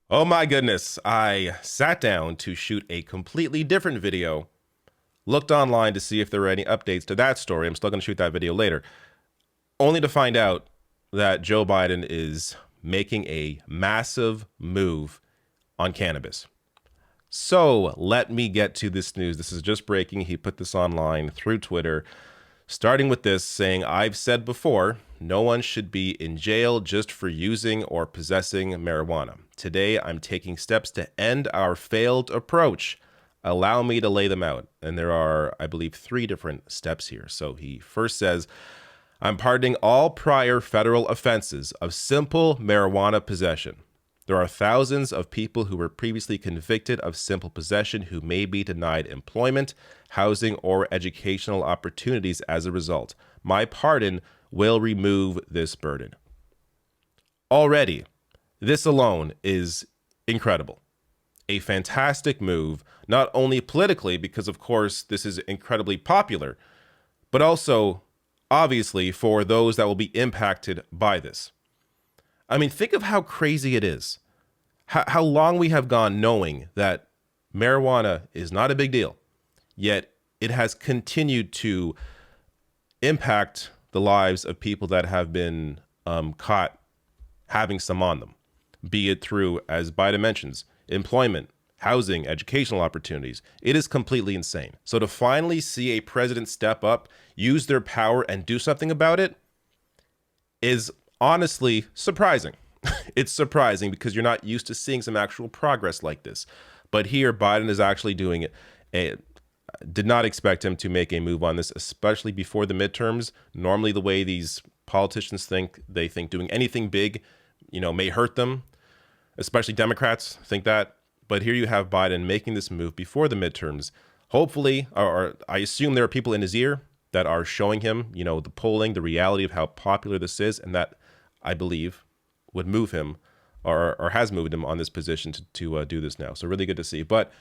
Oh my goodness, I sat down to shoot a completely different video, looked online to see if there were any updates to that story. I'm still going to shoot that video later, only to find out that Joe Biden is making a massive move on cannabis. So let me get to this news. This is just breaking. He put this online through Twitter, starting with this saying, "I've said before, no one should be in jail just for using or possessing marijuana. Today, I'm taking steps to end our failed approach. Allow me to lay them out." And there are, I believe, three different steps here. So he first says, "I'm pardoning all prior federal offenses of simple marijuana possession. There are thousands of people who were previously convicted of simple possession who may be denied employment, housing, or educational opportunities as a result. My pardon will remove this burden." Already, this alone is incredible. A fantastic move, not only politically, because of course this is incredibly popular, but also obviously for those that will be impacted by this. I mean, think of how crazy it is. How long we have gone knowing that marijuana is not a big deal, yet it has continued to impact the lives of people that have been caught having some on them, be it through, as Biden mentions, employment, housing, educational opportunities. It is completely insane. So to finally see a president step up, use their power, and do something about it is honestly surprising. It's surprising because you're not used to seeing some actual progress like this. But here, Biden is actually doing it. Did not expect him to make a move on this, especially before the midterms. Normally, the way these politicians think, they think doing anything big, may hurt them, especially Democrats think that. But here you have Biden making this move before the midterms. Hopefully, or I assume there are people in his ear that are showing him, the polling, the reality of how popular this is, and that I believe would move him or has moved him on this position to do this now. So really good to see. But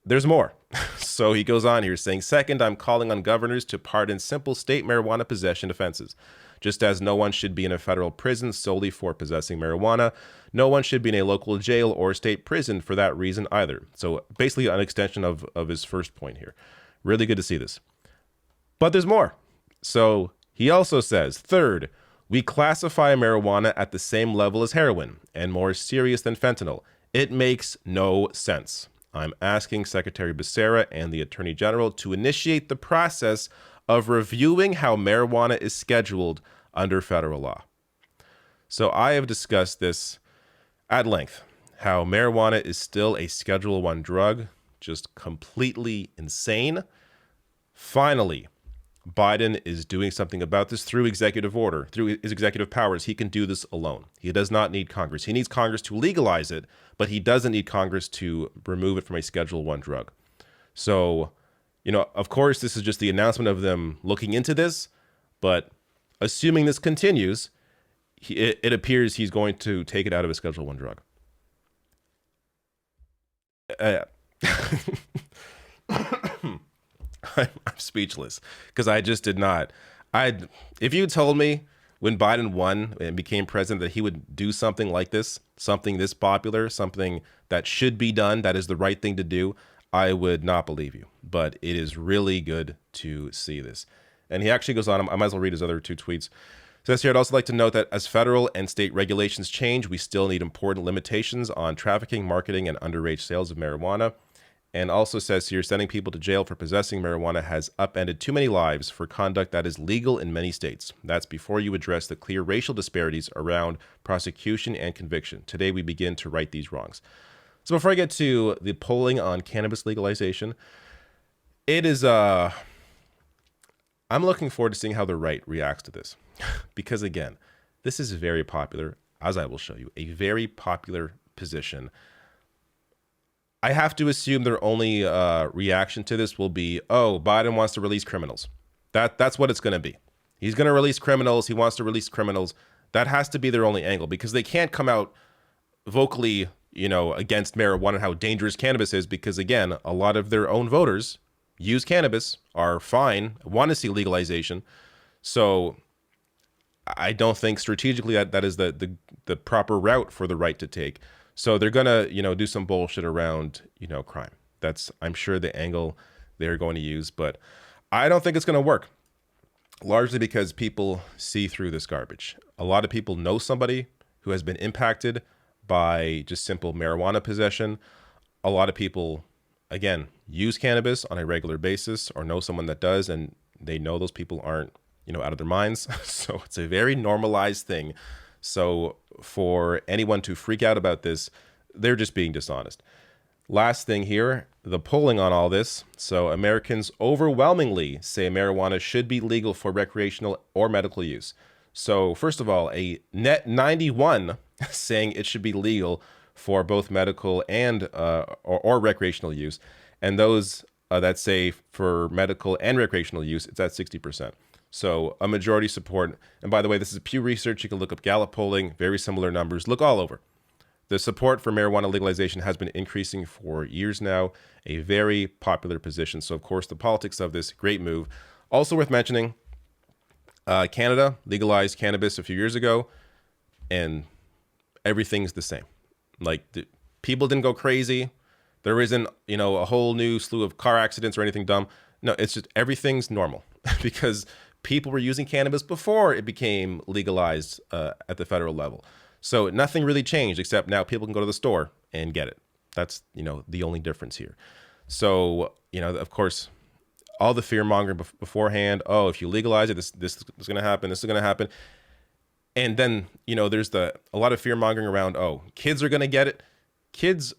there's more. So he goes on here saying, "Second, I'm calling on governors to pardon simple state marijuana possession offenses. Just as no one should be in a federal prison solely for possessing marijuana, no one should be in a local jail or state prison for that reason either." So basically an extension of his first point here. Really good to see this. But there's more. So he also says, "Third, we classify marijuana at the same level as heroin and more serious than fentanyl. It makes no sense. I'm asking Secretary Becerra and the Attorney General to initiate the process of reviewing how marijuana is scheduled under federal law." So I have discussed this at length, how marijuana is still a Schedule I drug, just completely insane. Finally, Biden is doing something about this through executive order, through his executive powers. He can do this alone. He does not need Congress. He needs Congress to legalize it, but he doesn't need Congress to remove it from a Schedule I drug. So, of course, this is just the announcement of them looking into this, but assuming this continues, it appears he's going to take it out of a Schedule I drug. I'm speechless because I just did not. If you told me when Biden won and became president that he would do something like this, something this popular, something that should be done, that is the right thing to do, I would not believe you. But it is really good to see this. And he actually goes on, I might as well read his other two tweets. It says here, "I'd also like to note that as federal and state regulations change, we still need important limitations on trafficking, marketing, and underage sales of marijuana." And also says here, "Sending people to jail for possessing marijuana has upended too many lives for conduct that is legal in many states. That's before you address the clear racial disparities around prosecution and conviction. Today, we begin to right these wrongs." So before I get to the polling on cannabis legalization, it is, I'm looking forward to seeing how the right reacts to this. Because again, this is very popular, as I will show you, a very popular position. I have to assume their only reaction to this will be, oh, Biden wants to release criminals. That's what it's going to be. He's going to release criminals. He wants to release criminals. That has to be their only angle because they can't come out vocally, against marijuana and how dangerous cannabis is because, again, a lot of their own voters use cannabis, are fine, want to see legalization. So I don't think strategically that is the proper route for the right to take. So they're gonna, do some bullshit around, crime. That's, I'm sure, the angle they're going to use, but I don't think it's going to work. Largely because people see through this garbage. A lot of people know somebody who has been impacted by just simple marijuana possession. A lot of people, again, use cannabis on a regular basis or know someone that does, and they know those people aren't, out of their minds. So it's a very normalized thing. So for anyone to freak out about this, they're just being dishonest. Last thing here, the polling on all this. So Americans overwhelmingly say marijuana should be legal for recreational or medical use. So first of all, a net 91 saying it should be legal for both medical and or recreational use. And those that say for medical and recreational use, it's at 60%. So a majority support. And by the way, this is Pew Research. You can look up Gallup polling, very similar numbers. Look all over. The support for marijuana legalization has been increasing for years now, a very popular position. So, of course, the politics of this, great move. Also worth mentioning, Canada legalized cannabis a few years ago, and everything's the same. Like, people didn't go crazy. There isn't, a whole new slew of car accidents or anything dumb. No, it's just everything's normal because people were using cannabis before it became legalized at the federal level. So nothing really changed except now people can go to the store and get it. That's, the only difference here. So, of course, all the fear mongering beforehand. Oh, if you legalize it, this is going to happen. This is going to happen. And then, there's a lot of fear mongering around, oh, kids are going to get it. Kids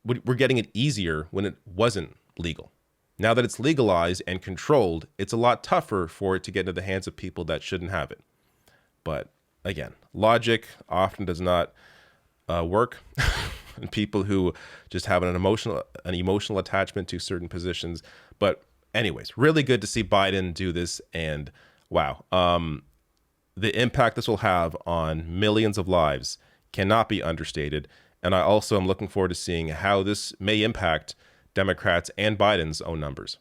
were getting it easier when it wasn't legal. Now that it's legalized and controlled, it's a lot tougher for it to get into the hands of people that shouldn't have it. But again, logic often does not work. And people who just have an emotional attachment to certain positions. But anyways, really good to see Biden do this. And wow, the impact this will have on millions of lives cannot be understated. And I also am looking forward to seeing how this may impact Democrats and Biden's own numbers.